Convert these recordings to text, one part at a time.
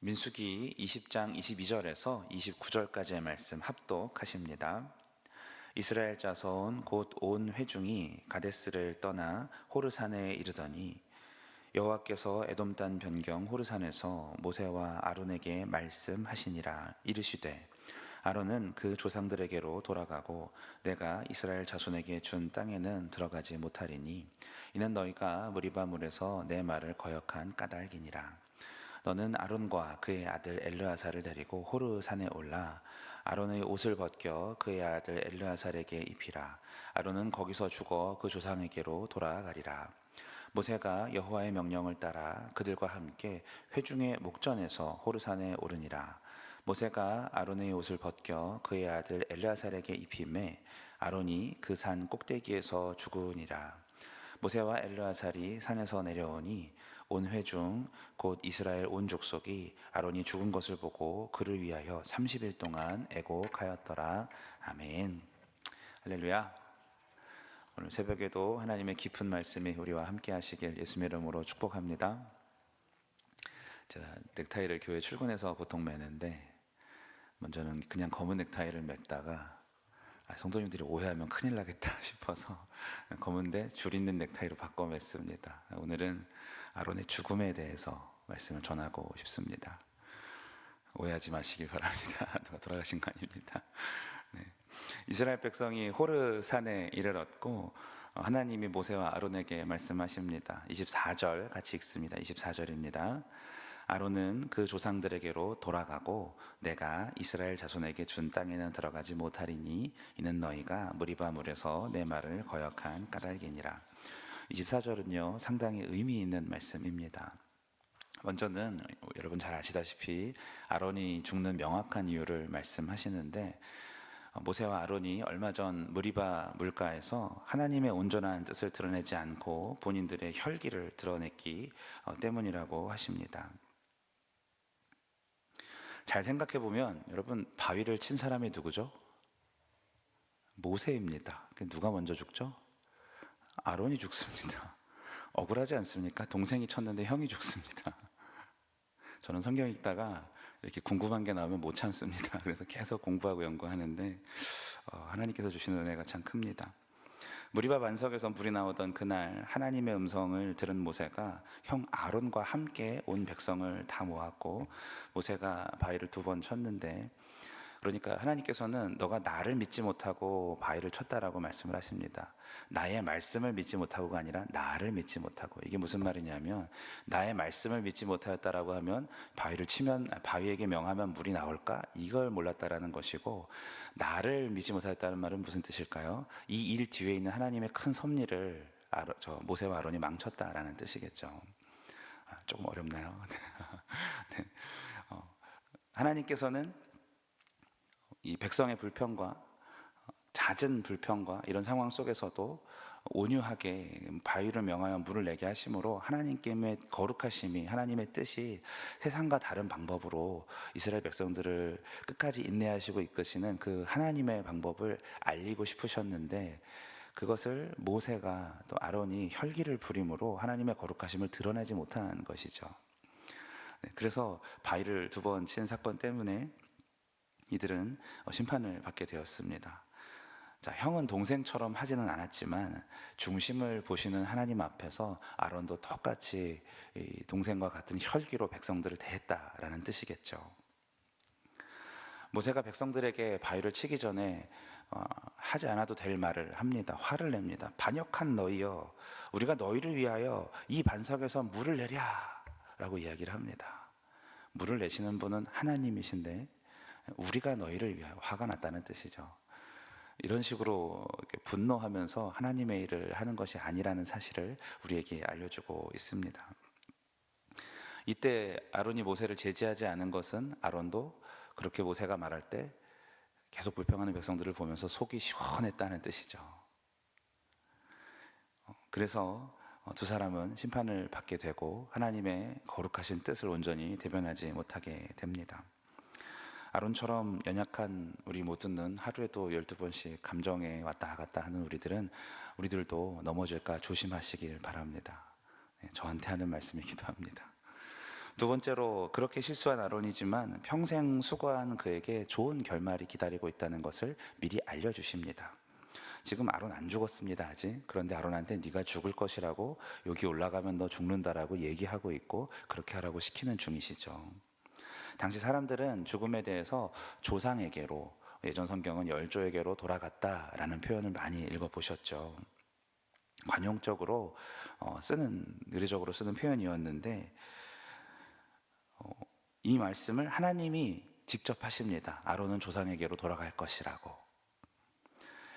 민수기 20장 22절에서 29절까지의 말씀 합독하십니다. 이스라엘 자손 곧 온 회중이 가데스를 떠나 호르산에 이르더니 여호와께서 에돔 땅 변경 호르산에서 모세와 아론에게 말씀하시니라. 이르시되 아론은 그 조상들에게로 돌아가고 내가 이스라엘 자손에게 준 땅에는 들어가지 못하리니 이는 너희가 무리바 물에서 내 말을 거역한 까닭이니라. 너는 아론과 그의 아들 엘르아살을 데리고 호르산에 올라 아론의 옷을 벗겨 그의 아들 엘르아살에게 입히라. 아론은 거기서 죽어 그 조상에게로 돌아가리라. 모세가 여호와의 명령을 따라 그들과 함께 회중의 목전에서 호르산에 오르니라. 모세가 아론의 옷을 벗겨 그의 아들 엘르아살에게 입히매 아론이 그 산 꼭대기에서 죽으니라. 모세와 엘르아살이 산에서 내려오니 온 회중 곧 이스라엘 온 족속이 아론이 죽은 것을 보고 그를 위하여 30일 동안 애곡하였더라. 아멘. 할렐루야. 오늘 새벽에도 하나님의 깊은 말씀이 우리와 함께 하시길 예수님의 이름으로 축복합니다. 제가 넥타이를 교회 출근해서 보통 매는데 먼저는 그냥 검은 넥타이를 맸다가 성도님들이 오해하면 큰일 나겠다 싶어서 검은데 줄 있는 넥타이로 바꿔 맸습니다. 오늘은 아론의 죽음에 대해서 말씀을 전하고 싶습니다. 오해하지 마시길 바랍니다. 누가 돌아가신 거 아닙니다. 네. 이스라엘 백성이 호르산에 이르렀고 하나님이 모세와 아론에게 말씀하십니다. 24절 같이 읽습니다. 24절입니다. 아론은 그 조상들에게로 돌아가고 내가 이스라엘 자손에게 준 땅에는 들어가지 못하리니 이는 너희가 무리바 물에서 내 말을 거역한 까닭이니라. 24절은요 상당히 의미 있는 말씀입니다. 먼저는 여러분 잘 아시다시피 아론이 죽는 명확한 이유를 말씀하시는데 모세와 아론이 얼마 전 무리바 물가에서 하나님의 온전한 뜻을 드러내지 않고 본인들의 혈기를 드러냈기 때문이라고 하십니다. 잘 생각해 보면 여러분 바위를 친 사람이 누구죠? 모세입니다. 누가 먼저 죽죠? 아론이 죽습니다. 억울하지 않습니까? 동생이 쳤는데 형이 죽습니다. 저는 성경 읽다가 이렇게 궁금한 게 나오면 못 참습니다. 그래서 계속 공부하고 연구하는데 하나님께서 주시는 은혜가 참 큽니다. 무리바 반석에서 불이 나오던 그날 하나님의 음성을 들은 모세가 형 아론과 함께 온 백성을 다 모았고 모세가 바위를 2번 쳤는데 그러니까 하나님께서는 너가 나를 믿지 못하고 바위를 쳤다라고 말씀을 하십니다. 나의 말씀을 믿지 못하고가 아니라 나를 믿지 못하고. 이게 무슨 말이냐면 나의 말씀을 믿지 못하였다라고 하면 바위를 치면 바위에게 명하면 물이 나올까? 이걸 몰랐다라는 것이고 나를 믿지 못하였다는 말은 무슨 뜻일까요? 이 일 뒤에 있는 하나님의 큰 섭리를 모세와 아론이 망쳤다라는 뜻이겠죠. 조금 어렵나요? 네. 하나님께서는 이 백성의 불평과 잦은 불평과 이런 상황 속에서도 온유하게 바위를 명하여 물을 내게 하심으로 하나님께의 거룩하심이 하나님의 뜻이 세상과 다른 방법으로 이스라엘 백성들을 끝까지 인내하시고 이끄시는 그 하나님의 방법을 알리고 싶으셨는데 그것을 모세가 또 아론이 혈기를 부림으로 하나님의 거룩하심을 드러내지 못한 것이죠. 그래서 바위를 2번 친 사건 때문에 이들은 심판을 받게 되었습니다. 자, 형은 동생처럼 하지는 않았지만 중심을 보시는 하나님 앞에서 아론도 똑같이 동생과 같은 혈기로 백성들을 대했다라는 뜻이겠죠. 모세가 백성들에게 바위를 치기 전에 하지 않아도 될 말을 합니다. 화를 냅니다. 반역한 너희여, 우리가 너희를 위하여 이 반석에서 물을 내랴 라고 이야기를 합니다. 물을 내시는 분은 하나님이신데 우리가 너희를 위하여, 화가 났다는 뜻이죠. 이런 식으로 분노하면서 하나님의 일을 하는 것이 아니라는 사실을 우리에게 알려주고 있습니다. 이때 아론이 모세를 제지하지 않은 것은 아론도 그렇게 모세가 말할 때 계속 불평하는 백성들을 보면서 속이 시원했다는 뜻이죠. 그래서 2 사람은 심판을 받게 되고 하나님의 거룩하신 뜻을 온전히 대변하지 못하게 됩니다. 아론처럼 연약한 우리 모두는 하루에도 12번씩 감정에 왔다 갔다 하는 우리들도 넘어질까 조심하시길 바랍니다. 저한테 하는 말씀이기도 합니다. 두 번째로 그렇게 실수한 아론이지만 평생 수고한 그에게 좋은 결말이 기다리고 있다는 것을 미리 알려주십니다. 지금 아론 안 죽었습니다 아직. 그런데 아론한테 네가 죽을 것이라고, 여기 올라가면 너 죽는다라고 얘기하고 있고 그렇게 하라고 시키는 중이시죠. 당시 사람들은 죽음에 대해서 조상에게로, 예전 성경은 열조에게로 돌아갔다라는 표현을 많이 읽어보셨죠. 관용적으로 의례적으로 쓰는 표현이었는데, 이 말씀을 하나님이 직접 하십니다. 아론은 조상에게로 돌아갈 것이라고.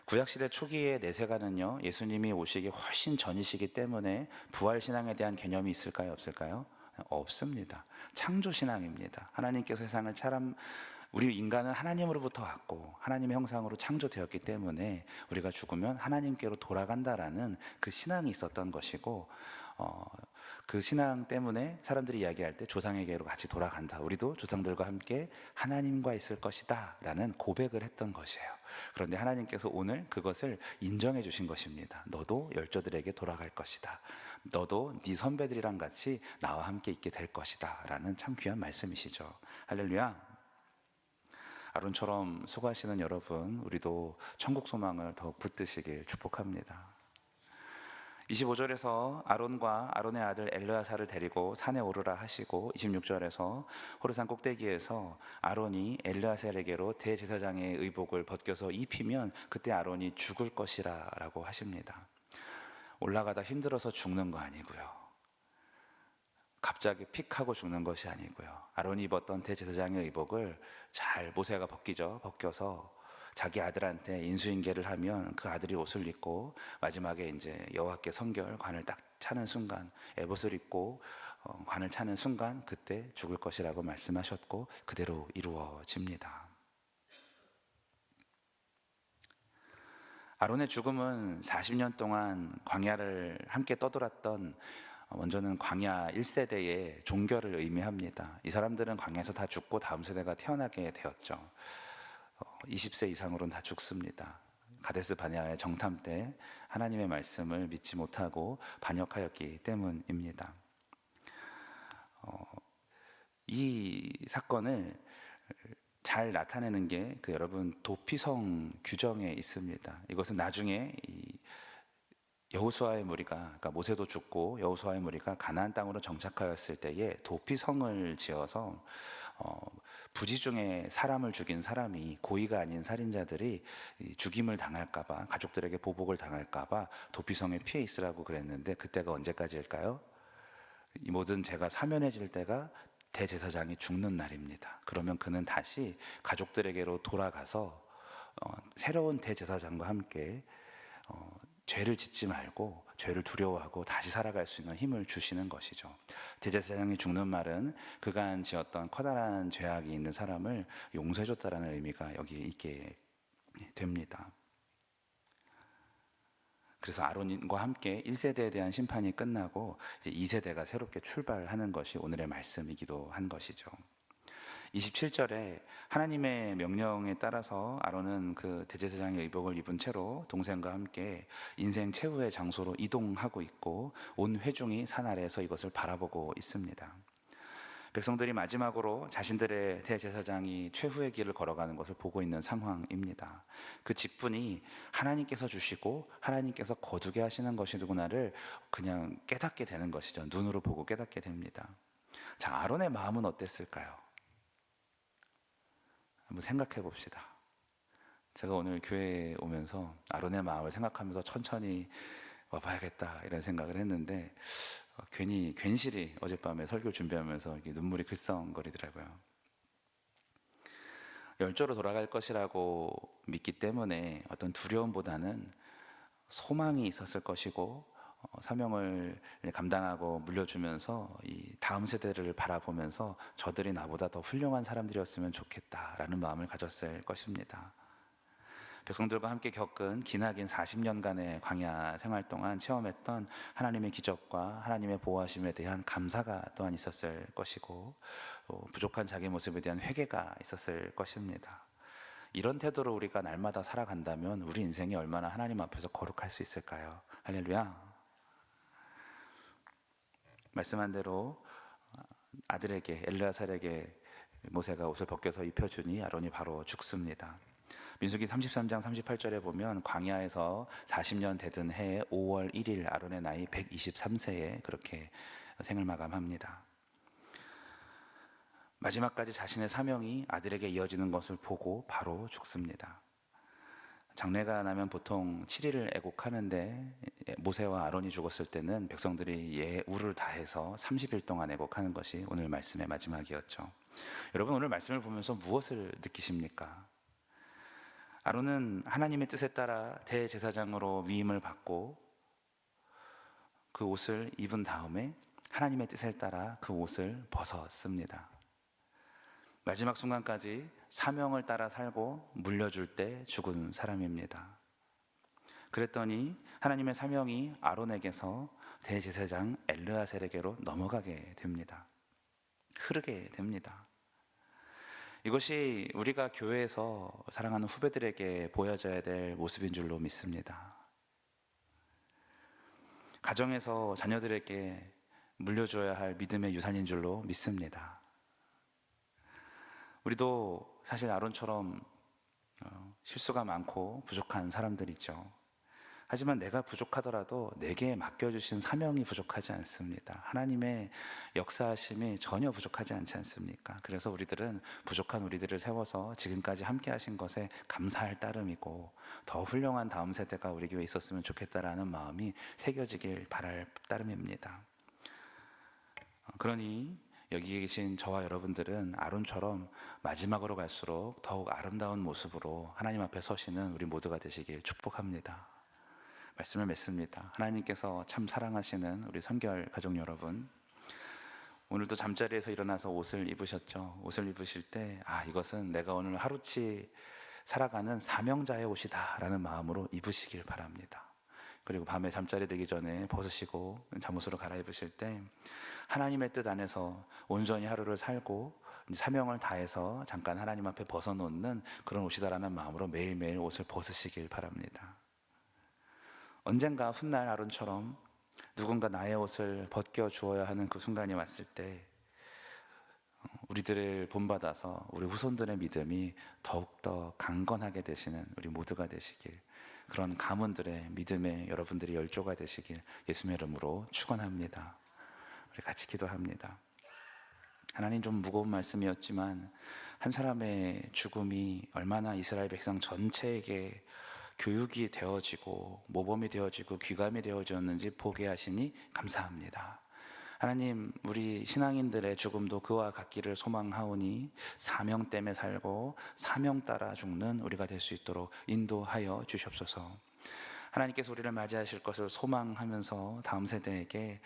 구약시대 초기의 내세가는요, 예수님이 오시기 훨씬 전이시기 때문에 부활신앙에 대한 개념이 있을까요, 없을까요? 없습니다. 창조신앙입니다. 하나님께서 세상을 우리 인간은 하나님으로부터 왔고 하나님의 형상으로 창조되었기 때문에 우리가 죽으면 하나님께로 돌아간다라는 그 신앙이 있었던 것이고, 그 신앙 때문에 사람들이 이야기할 때 조상에게로 같이 돌아간다, 우리도 조상들과 함께 하나님과 있을 것이다 라는 고백을 했던 것이에요. 그런데 하나님께서 오늘 그것을 인정해 주신 것입니다. 너도 열조들에게 돌아갈 것이다. 너도 네 선배들이랑 같이 나와 함께 있게 될 것이다 라는 참 귀한 말씀이시죠. 할렐루야. 아론처럼 수고하시는 여러분, 우리도 천국 소망을 더욱 붙드시길 축복합니다. 25절에서 아론과 아론의 아들 엘르아사를 데리고 산에 오르라 하시고, 26절에서 호르산 꼭대기에서 아론이 엘르아살에게로 대제사장의 의복을 벗겨서 입히면 그때 아론이 죽을 것이라 라고 하십니다. 올라가다 힘들어서 죽는 거 아니고요, 갑자기 픽 하고 죽는 것이 아니고요, 아론이 입었던 대제사장의 의복을 잘 모세가 벗겨서 자기 아들한테 인수인계를 하면 그 아들이 옷을 입고, 마지막에 이제 여호와께 성결 관을 딱 차는 순간, 에봇을 입고 관을 차는 순간 그때 죽을 것이라고 말씀하셨고 그대로 이루어집니다. 아론의 죽음은 40년 동안 광야를 함께 떠돌았던, 먼저는 광야 1세대의 종결을 의미합니다. 이 사람들은 광야에서 다 죽고 다음 세대가 태어나게 되었죠. 20세 이상으로는 다 죽습니다. 가데스 바네아의 정탐 때 하나님의 말씀을 믿지 못하고 반역하였기 때문입니다. 이 사건을 잘 나타내는 게 여러분 도피성 규정에 있습니다. 이것은 나중에 여호수아의 무리가, 그러니까 모세도 죽고 여호수아의 무리가 가나안 땅으로 정착하였을 때에 도피성을 지어서 부지 중에 사람을 죽인 사람이, 고의가 아닌 살인자들이 죽임을 당할까봐, 가족들에게 보복을 당할까봐 도피성에 피해 있으라고 그랬는데, 그때가 언제까지일까요? 이 모든 죄가 사면해질 때가 대제사장이 죽는 날입니다. 그러면 그는 다시 가족들에게로 돌아가서 새로운 대제사장과 함께 죄를 짓지 말고 죄를 두려워하고 다시 살아갈 수 있는 힘을 주시는 것이죠. 대제사장이 죽는 말은 그간 지었던 커다란 죄악이 있는 사람을 용서해줬다라는 의미가 여기에 있게 됩니다. 그래서 아론과 함께 1세대에 대한 심판이 끝나고 이제 2세대가 새롭게 출발하는 것이 오늘의 말씀이기도 한 것이죠. 27절에 하나님의 명령에 따라서 아론은 그 대제사장의 의복을 입은 채로 동생과 함께 인생 최후의 장소로 이동하고 있고, 온 회중이 산 아래에서 이것을 바라보고 있습니다. 백성들이 마지막으로 자신들의 대제사장이 최후의 길을 걸어가는 것을 보고 있는 상황입니다. 그 직분이 하나님께서 주시고 하나님께서 거두게 하시는 것이구나를 그냥 깨닫게 되는 것이죠. 눈으로 보고 깨닫게 됩니다. 자, 아론의 마음은 어땠을까요? 한번 생각해 봅시다. 제가 오늘 교회에 오면서 아론의 마음을 생각하면서 천천히 와봐야겠다 이런 생각을 했는데, 괜시리 어젯밤에 설교 준비하면서 이렇게 눈물이 글썽거리더라고요. 열조로 돌아갈 것이라고 믿기 때문에 어떤 두려움보다는 소망이 있었을 것이고, 사명을 감당하고 물려주면서 이 다음 세대를 바라보면서 저들이 나보다 더 훌륭한 사람들이었으면 좋겠다라는 마음을 가졌을 것입니다. 백성들과 함께 겪은 기나긴 40년간의 광야 생활 동안 체험했던 하나님의 기적과 하나님의 보호하심에 대한 감사가 또한 있었을 것이고, 부족한 자기 모습에 대한 회개가 있었을 것입니다. 이런 태도로 우리가 날마다 살아간다면 우리 인생이 얼마나 하나님 앞에서 거룩할 수 있을까요? 할렐루야. 말씀한 대로 아들에게 엘르아살에게 모세가 옷을 벗겨서 입혀주니 아론이 바로 죽습니다. 민수기 33장 38절에 보면 광야에서 40년 되던 해의 5월 1일 아론의 나이 123세에 그렇게 생을 마감합니다. 마지막까지 자신의 사명이 아들에게 이어지는 것을 보고 바로 죽습니다. 장례가 나면 보통 7일을 애곡하는데 모세와 아론이 죽었을 때는 백성들이 우를 다해서 30일 동안 애곡하는 것이 오늘 말씀의 마지막이었죠. 여러분, 오늘 말씀을 보면서 무엇을 느끼십니까? 아론은 하나님의 뜻에 따라 대제사장으로 위임을 받고 그 옷을 입은 다음에 하나님의 뜻에 따라 그 옷을 벗었습니다. 마지막 순간까지 사명을 따라 살고 물려줄 때 죽은 사람입니다. 그랬더니 하나님의 사명이 아론에게서 대제사장 엘르아셀에게로 넘어가게 됩니다. 흐르게 됩니다. 이것이 우리가 교회에서 사랑하는 후배들에게 보여져야 될 모습인 줄로 믿습니다. 가정에서 자녀들에게 물려줘야 할 믿음의 유산인 줄로 믿습니다. 우리도 사실 아론처럼 실수가 많고 부족한 사람들이죠. 하지만 내가 부족하더라도 내게 맡겨주신 사명이 부족하지 않습니다. 하나님의 역사하심이 전혀 부족하지 않지 않습니까? 그래서 우리들은 부족한 우리들을 세워서 지금까지 함께 하신 것에 감사할 따름이고, 더 훌륭한 다음 세대가 우리 교회에 있었으면 좋겠다라는 마음이 새겨지길 바랄 따름입니다. 그러니 여기 계신 저와 여러분들은 아론처럼 마지막으로 갈수록 더욱 아름다운 모습으로 하나님 앞에 서시는 우리 모두가 되시길 축복합니다. 말씀을 맺습니다. 하나님께서 참 사랑하시는 우리 선결 가족 여러분, 오늘도 잠자리에서 일어나서 옷을 입으셨죠. 옷을 입으실 때 이것은 내가 오늘 하루치 살아가는 사명자의 옷이다 라는 마음으로 입으시길 바랍니다. 그리고 밤에 잠자리 들기 전에 벗으시고 잠옷으로 갈아입으실 때 하나님의 뜻 안에서 온전히 하루를 살고 사명을 다해서 잠깐 하나님 앞에 벗어놓는 그런 옷이다라는 마음으로 매일매일 옷을 벗으시길 바랍니다. 언젠가 훗날 아론처럼 누군가 나의 옷을 벗겨주어야 하는 그 순간이 왔을 때 우리들을 본받아서 우리 후손들의 믿음이 더욱더 강건하게 되시는 우리 모두가 되시길, 그런 가문들의 믿음의 여러분들이 열조가 되시길 예수님의 이름으로 축원합니다. 우리 같이 기도합니다. 하나님, 좀 무거운 말씀이었지만 한 사람의 죽음이 얼마나 이스라엘 백성 전체에게 교육이 되어지고 모범이 되어지고 귀감이 되어졌는지 보게 하시니 감사합니다. 하나님, 우리 신앙인들의 죽음도 그와 같기를 소망하오니 사명 때문에 살고 사명 따라 죽는 우리가 될 수 있도록 인도하여 주시옵소서. 하나님께서 우리를 맞이하실 것을 소망하면서 다음 세대에게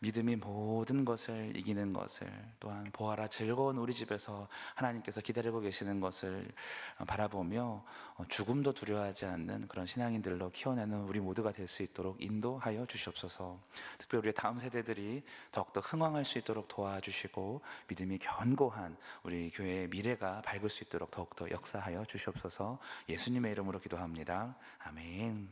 믿음이 모든 것을 이기는 것을, 또한 보아라 즐거운 우리 집에서 하나님께서 기다리고 계시는 것을 바라보며 죽음도 두려워하지 않는 그런 신앙인들로 키워내는 우리 모두가 될 수 있도록 인도하여 주시옵소서. 특별히 우리 다음 세대들이 더욱더 흥왕할 수 있도록 도와주시고 믿음이 견고한 우리 교회의 미래가 밝을 수 있도록 더욱더 역사하여 주시옵소서. 예수님의 이름으로 기도합니다. 아멘.